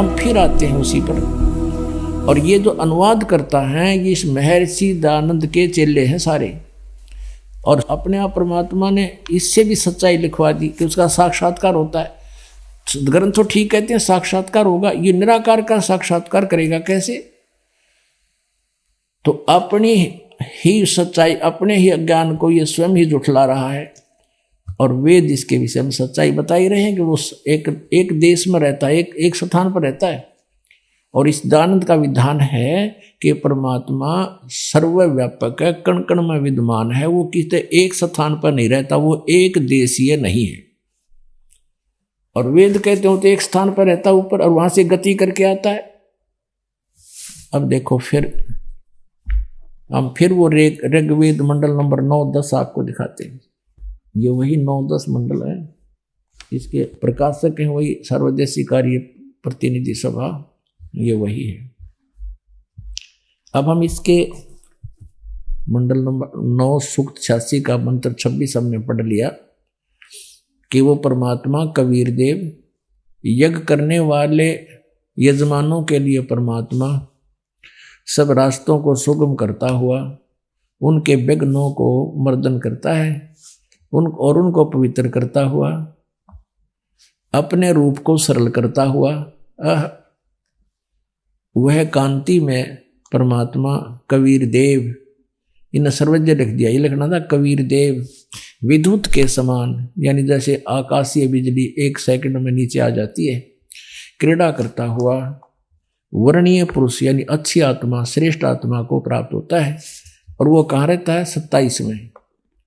हम फिर आते हैं उसी पर। और ये जो अनुवाद करता है ये इस महर्षि दयानंद के चेले हैं सारे, और अपने आप परमात्मा ने इससे भी सच्चाई लिखवा दी कि उसका साक्षात्कार होता है। ग्रंथ तो ठीक कहते हैं साक्षात्कार होगा, ये निराकार का साक्षात्कार करेगा कैसे? तो अपनी ही सच्चाई, अपने ही अज्ञान को ये स्वयं ही जुठला रहा है। और वेद इसके विषय में सच्चाई बता ही रहे हैं कि वो एक देश में रहता है, एक स्थान पर रहता है। और इस दयानंद का विधान है कि परमात्मा सर्वव्यापक है, कण कण में विद्यमान है, वो किसी एक स्थान पर नहीं रहता, वो एक देशीय नहीं है। और वेद कहते हो तो एक स्थान पर रहता है ऊपर, और वहां से गति करके आता है। अब देखो फिर हम फिर वो ऋग्वेद मंडल नंबर 9-10 आपको दिखाते हैं। ये वही 9-10 मंडल है, इसके प्रकाशक हैं वही सर्वदेशी कार्य प्रतिनिधि सभा, ये वही है। अब हम इसके मंडल नंबर 9 सूक्त 86 का मंत्र 26 हमने पढ़ लिया कि वो परमात्मा कबीर देव यज्ञ करने वाले यजमानों के लिए परमात्मा सब रास्तों को सुगम करता हुआ उनके विघ्नों को मर्दन करता है, उनको पवित्र करता हुआ, अपने रूप को सरल करता हुआ वह कांति में परमात्मा कबीर देव, इन सर्वज्ञ लिख दिया, ये लिखना था कबीर देव विद्युत के समान, यानी जैसे आकाशीय बिजली 1 सेकंड में नीचे आ जाती है, क्रीड़ा करता हुआ वर्णीय पुरुष यानी अच्छी आत्मा, श्रेष्ठ आत्मा को प्राप्त होता है। और वो कहाँ रहता है?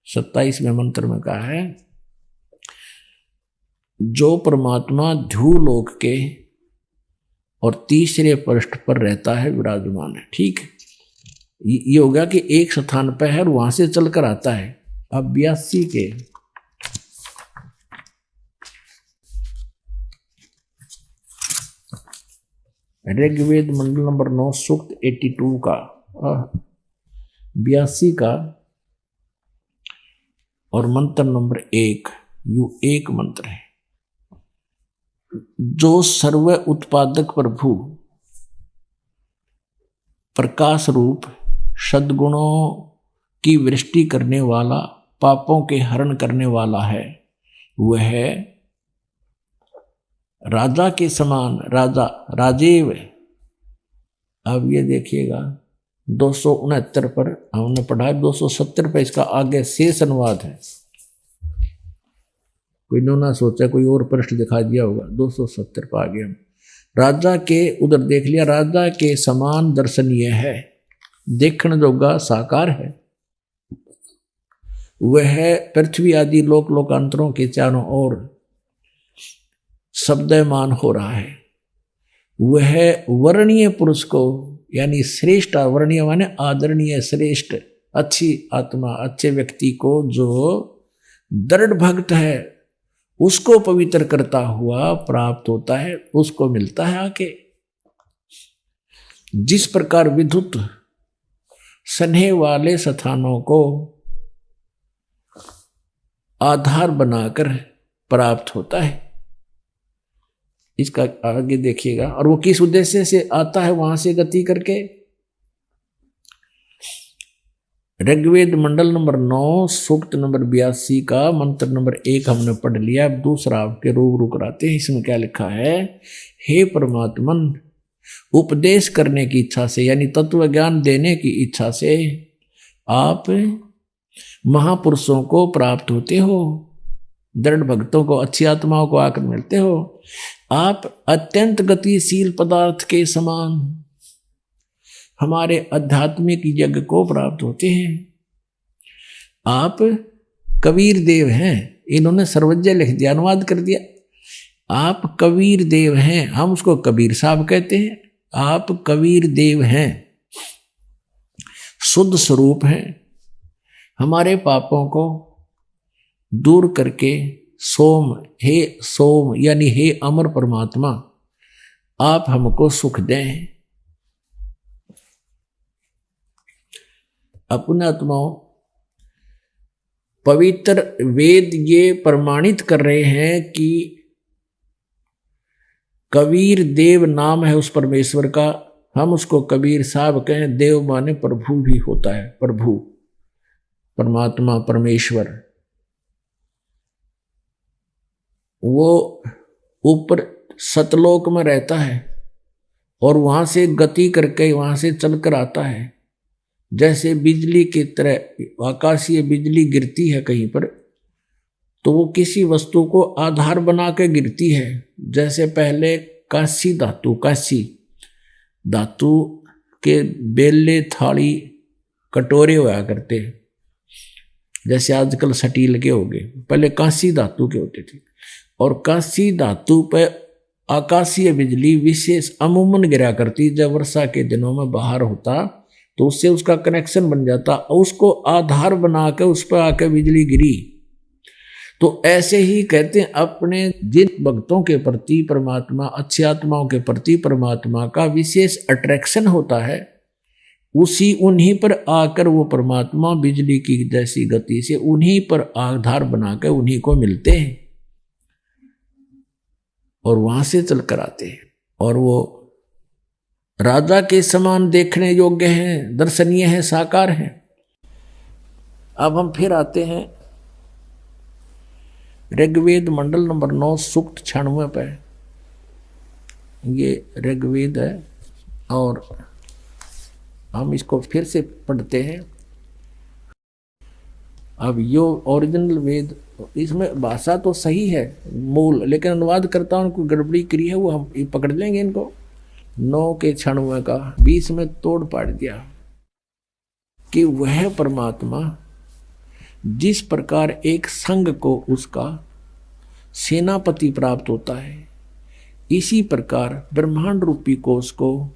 27वें मंत्र में कहा है जो परमात्मा ध्रुवलोक के और तीसरे पृष्ठ पर रहता है, विराजमान है। ठीक है, ये हो गया कि एक स्थान पर है और वहां से चलकर आता है। अब 82 के ऋग्वेद मंडल नंबर 9 सूक्त 82 का 82 का और मंत्र नंबर 1, यू एक मंत्र है। जो सर्व उत्पादक प्रभु प्रकाश रूप सद्गुणों की वृष्टि करने वाला, पापों के हरण करने वाला है, वह राजा के समान राजेव। अब ये देखिएगा 269 पर हमने पढ़ा है, 270 पर इसका आगे शेष अनुवाद है। कोई ना सोचा कोई और पृष्ठ दिखा दिया होगा, 270 पर आ गया। राजा के उधर देख लिया, राजा के समान दर्शनीय है, देखण जोगा साकार है, वह पृथ्वी आदि लोकांतरों के चारों ओर शब्दमान हो रहा है। वह वर्णीय पुरुष को यानी श्रेष्ठ, वर्णीय माने आदरणीय, श्रेष्ठ, अच्छी आत्मा, अच्छे व्यक्ति को जो दृढ़ भक्त है उसको पवित्र करता हुआ प्राप्त होता है, उसको मिलता है आके। जिस प्रकार विद्युत स्नेह वाले स्थानों को आधार बनाकर प्राप्त होता है, इसका आगे देखिएगा। और वो किस उद्देश्य से आता है, वहां से गति करके। ऋग्वेद मंडल नंबर 9 सूक्त नंबर 82 का मंत्र नंबर 1 हमने पढ़ लिया। अब दूसरा आपके रूबरू कराते हैं। इसमें क्या लिखा है? हे परमात्मन, उपदेश करने की इच्छा से यानी तत्व ज्ञान देने की इच्छा से आप महापुरुषों को प्राप्त होते हो, दृढ़ भक्तों को, अच्छी आत्माओं को आकर मिलते हो। आप अत्यंत गतिशील पदार्थ के समान हमारे आध्यात्मिक यज्ञ को प्राप्त होते हैं। आप कबीर देव हैं, इन्होंने सर्वज्ञ लिख दिया, अनुवाद कर दिया। आप कबीर देव हैं, हम उसको कबीर साहब कहते हैं। आप कबीर देव हैं, शुद्ध स्वरूप हैं, हमारे पापों को दूर करके सोम यानी हे अमर परमात्मा, आप हमको सुख दें। अपने आत्माओं, पवित्र वेद ये प्रमाणित कर रहे हैं कि कबीर देव नाम है उस परमेश्वर का, हम उसको कबीर साहब कहें। देव माने प्रभु भी होता है, प्रभु, परमात्मा, परमेश्वर। वो ऊपर सतलोक में रहता है और वहां से गति करके वहां से चलकर आता है। जैसे बिजली की तरह आकाशीय बिजली गिरती है कहीं पर, तो वो किसी वस्तु को आधार बना के गिरती है। जैसे पहले कांसी धातु, कांसी धातु के बेले, थाली, कटोरे हुआ करते, जैसे आजकल स्टील के हो गए, पहले कांसी धातु के होते थे। और कांसी धातु पे आकाशीय बिजली विशेष अमूमन गिरा करती। जब वर्षा के दिनों में बाहर होता तो उससे उसका कनेक्शन बन जाता, उसको आधार बना के उस पर आके बिजली गिरी। तो ऐसे ही कहते हैं अपने जिन भक्तों के प्रति परमात्मा, अच्छी आत्माओं के प्रति परमात्मा का विशेष अट्रैक्शन होता है, उसी उन्हीं पर आकर वो परमात्मा बिजली की जैसी गति से उन्हीं पर आधार बनाकर उन्हीं को मिलते हैं और वहां से चलकर आते हैं। और वो राजा के समान देखने योग्य हैं, दर्शनीय हैं, साकार हैं। अब हम फिर आते हैं ऋग्वेद मंडल नंबर 9 सूक्त 96 पे। ये ऋग्वेद है और हम इसको फिर से पढ़ते हैं। अब यो ओरिजिनल वेद, इसमें भाषा तो सही है मूल, लेकिन अनुवाद करता हूं कोई गड़बड़ी करी है, वो हम पकड़ लेंगे इनको। 9 के 96 का 20 में तोड़ पाड़ दिया कि वह परमात्मा जिस प्रकार एक संघ को उसका सेनापति प्राप्त होता है, इसी प्रकार ब्रह्मांड रूपी कोश को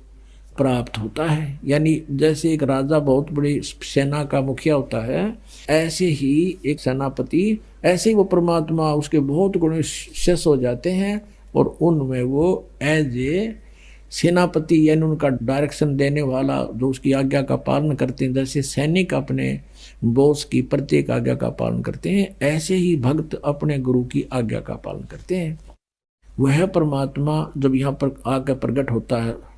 प्राप्त होता है। यानी जैसे एक राजा बहुत बड़ी सेना का मुखिया होता है, ऐसे ही एक सेनापति, ऐसे ही वो परमात्मा उसके बहुत गुण शेष हो जाते हैं और उनमें वो एज ए सेनापति यानी उनका डायरेक्शन देने वाला, जो उसकी आज्ञा का पालन करते हैं। जैसे सैनिक अपने बॉस की प्रत्येक आज्ञा का पालन करते हैं, ऐसे ही भक्त अपने गुरु की आज्ञा का पालन करते हैं। वह परमात्मा जब यहाँ पर आकर प्रकट होता है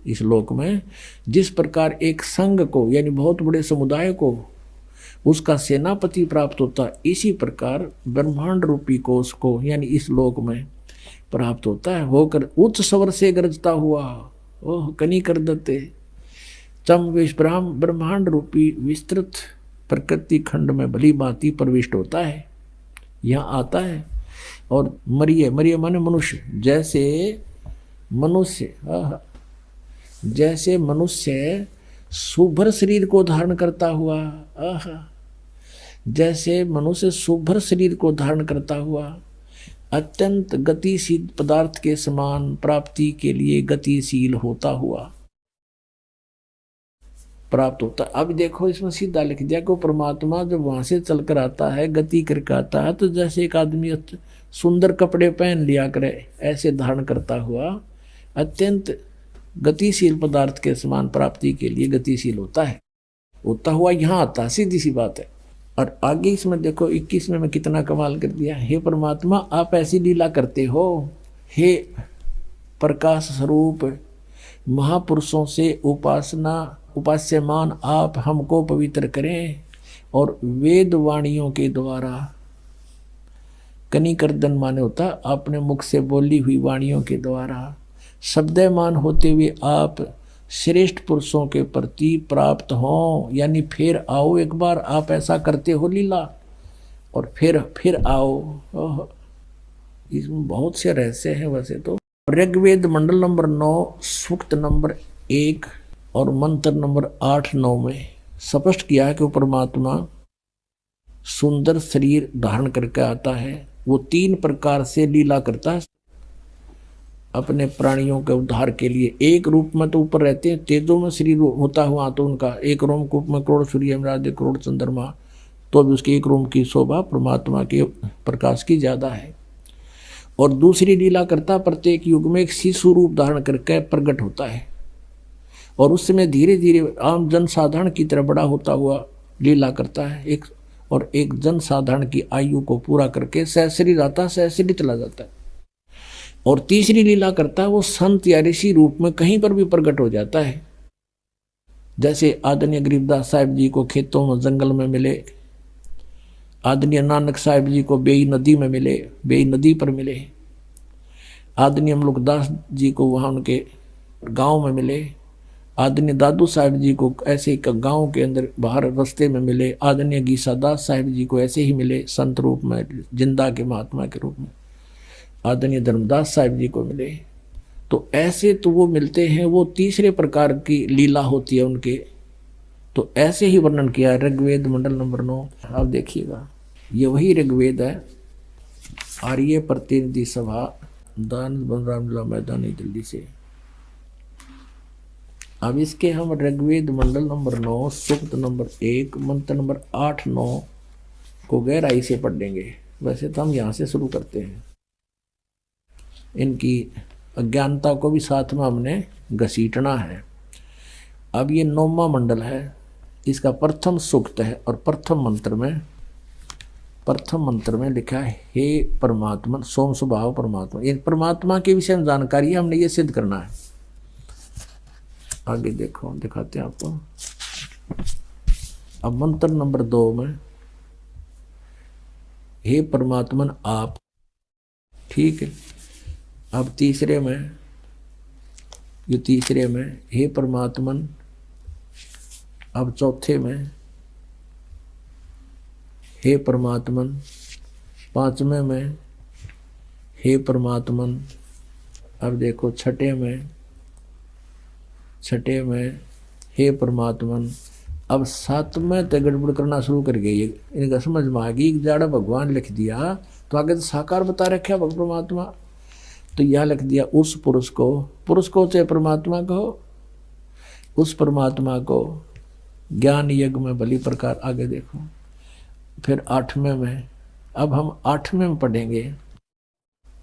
इस लोक में, जिस प्रकार एक संघ को यानी बहुत बड़े समुदाय को उसका सेनापति प्राप्त होता है, इसी प्रकार ब्रह्मांड रूपी कोश को यानी इस लोक में प्राप्त होता है। होकर उच्च स्वर से गरजता हुआ ओह कनी कर दते चम विश्राम ब्रह्मांड रूपी विस्तृत प्रकृति खंड में भली भांति प्रविष्ट होता है, यहाँ आता है। और मरिय माने मनुष्य, जैसे मनुष्य सुभर शरीर को धारण करता हुआ, जैसे मनुष्य सुभर शरीर को धारण करता हुआ अत्यंत गतिशील पदार्थ के समान प्राप्ति के लिए गतिशील होता हुआ प्राप्त होता। अब देखो इसमें सीधा लिख दिया कि परमात्मा जब वहां से चलकर आता है, गति करके आता है, तो जैसे एक आदमी सुंदर कपड़े पहन लिया करे ऐसे धारण करता हुआ अत्यंत गतिशील पदार्थ के समान प्राप्ति के लिए गतिशील होता है, होता हुआ यहाँ आता, सीधी सी बात है। और आगे इसमें देखो 21 में कितना कमाल कर दिया। हे परमात्मा आप ऐसी लीला करते हो, हे प्रकाश स्वरूप महापुरुषों से उपास्यमान आप हमको पवित्र करें और वेद वाणियों के द्वारा, कनिकर्दन माने होता आपने मुख से बोली हुई वाणियों के द्वारा शब्दमान होते हुए आप श्रेष्ठ पुरुषों के प्रति प्राप्त हों, यानी फिर आओ एक बार, आप ऐसा करते हो लीला और फिर आओ। इसमें बहुत से रहस्य हैं वैसे तो। ऋग्वेद मंडल नंबर 9 सूक्त नंबर 1 और मंत्र नंबर 8-9 में स्पष्ट किया है कि वो परमात्मा सुंदर शरीर धारण करके आता है। वो 3 प्रकार से लीला करता है अपने प्राणियों के उद्धार के लिए। एक रूप में तो ऊपर रहते हैं, तेजों में शरीर होता हुआ तो उनका एक रोमकूप में करोड़ सूर्य यमराज करोड़ चंद्रमा, तो भी उसके एक रोम की शोभा परमात्मा के प्रकाश की ज्यादा है। और दूसरी लीला करता प्रत्येक युग में एक शिशु रूप धारण करके प्रकट होता है और उस समय धीरे धीरे आम जन साधारण की तरह बड़ा होता हुआ लीला करता है। एक जन साधारण की आयु को पूरा करके सहस्री आता, सहस्री चला जाता है। और तीसरी लीला करता है वो संत या ऋषि रूप में कहीं पर भी प्रकट हो जाता है। जैसे आदरणीय गरीबदास साहिब जी को खेतों में जंगल में मिले, आदरणीय नानक साहिब जी को बेई नदी में मिले, बेई नदी पर मिले, आदरणीय अमलुकदास जी को वहाँ उनके गांव में मिले, आदरणीय दादू साहिब जी को ऐसे ही गांव के अंदर बाहर रास्ते में मिले, आदरणीय गीसादास साहिब जी को ऐसे ही मिले संत रूप में, जिंदा के महात्मा के रूप में, आदरणीय धर्मदास साहिब जी को मिले। तो ऐसे तो वो मिलते हैं, वो तीसरे प्रकार की लीला होती है उनके। तो ऐसे ही वर्णन किया ऋग्वेद मंडल नंबर 9। आप देखिएगा ये वही ऋग्वेद है। आर्य प्रतिनिधि सभा, दान बलराम जिला मैदानी दिल्ली से। अब इसके हम ऋग्वेद मंडल नंबर 9 सूक्त नंबर 1 मंत्र नंबर 8-9 को गहराई से पढ़ेंगे। वैसे तो हम यहाँ से शुरू करते हैं। इनकी अज्ञानता को भी साथ में हमने घसीटना है। अब ये 9वां मंडल है, इसका प्रथम सूक्त है और प्रथम मंत्र में लिखा है हे परमात्मा सोम स्वभाव परमात्मा। ये परमात्मा के विषय में जानकारी है, हमने ये सिद्ध करना है। आगे देखो, दिखाते हैं आपको। अब मंत्र नंबर 2 में हे परमात्मन आप, ठीक है। अब तीसरे में हे परमात्मन, अब चौथे में हे परमात्मन, 5वें में हे परमात्मन। अब देखो छठे में हे परमात्मन। अब 7वें तक गड़बड़ करना शुरू कर गई। इनका समझ में आ गई, जाड़ा भगवान लिख दिया तो आगे तो साकार बता रखा भगवान परमात्मा, तो यह लिख दिया उस पुरुष को चाहे परमात्मा को, उस परमात्मा को ज्ञान यज्ञ में भली प्रकार। आगे देखो फिर 8वें में, अब हम 8वें में पढ़ेंगे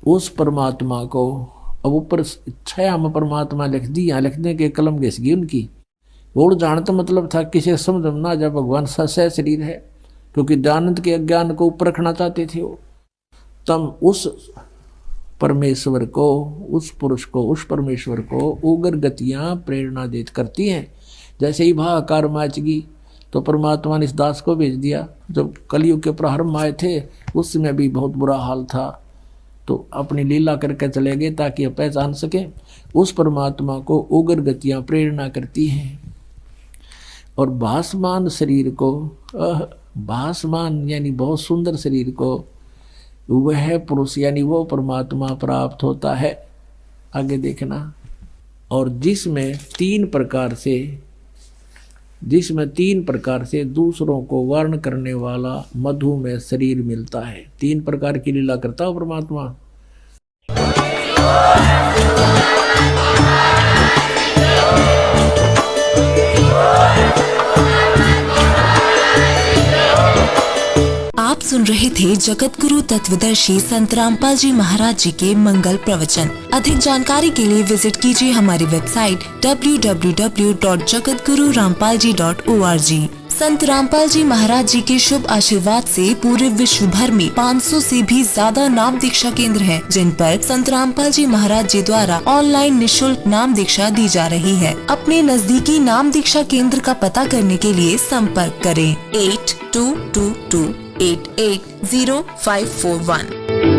उस परमात्मा को। अब ऊपर 6 में परमात्मा लिख दी, यहाँ लिखने के कलम घिस गई उनकी। वो जानता मतलब था किसी समझ ना जब भगवान सह शरीर है, क्योंकि दयानंद के अज्ञान को ऊपर रखना चाहते थे वो। तब उस परमेश्वर को, उस पुरुष को, उस परमेश्वर को उग्र गतियां प्रेरणा देत करती हैं। जैसे ही भाकार माचगी तो परमात्मा ने इस दास को भेज दिया। जब कलयुग के प्रारंभ आए थे उस समय भी बहुत बुरा हाल था, तो अपनी लीला करके चले गए ताकि पहचान सके। उस परमात्मा को उग्र गतियां प्रेरणा करती हैं। और भासमान शरीर को, भासमान यानी बहुत सुंदर शरीर को वह पुरुष यानी वो परमात्मा प्राप्त होता है। आगे देखना। और जिसमें तीन प्रकार से दूसरों को वर्ण करने वाला मधु में शरीर मिलता है। 3 प्रकार की लीला करता हो परमात्मा। आप सुन रहे थे जगत गुरु तत्वदर्शी संत रामपाल जी महाराज जी के मंगल प्रवचन। अधिक जानकारी के लिए विजिट कीजिए हमारी वेबसाइट www.jagatgururampalji.org। संत रामपाल जी महाराज जी के शुभ आशीर्वाद से पूरे विश्व भर में 500 से भी ज्यादा नाम दीक्षा केंद्र हैं, जिन पर संत रामपाल जी महाराज जी द्वारा ऑनलाइन निशुल्क नाम दीक्षा दी जा रही है। अपने नजदीकी नाम दीक्षा केंद्र का पता करने के लिए संपर्क करें 8222880541।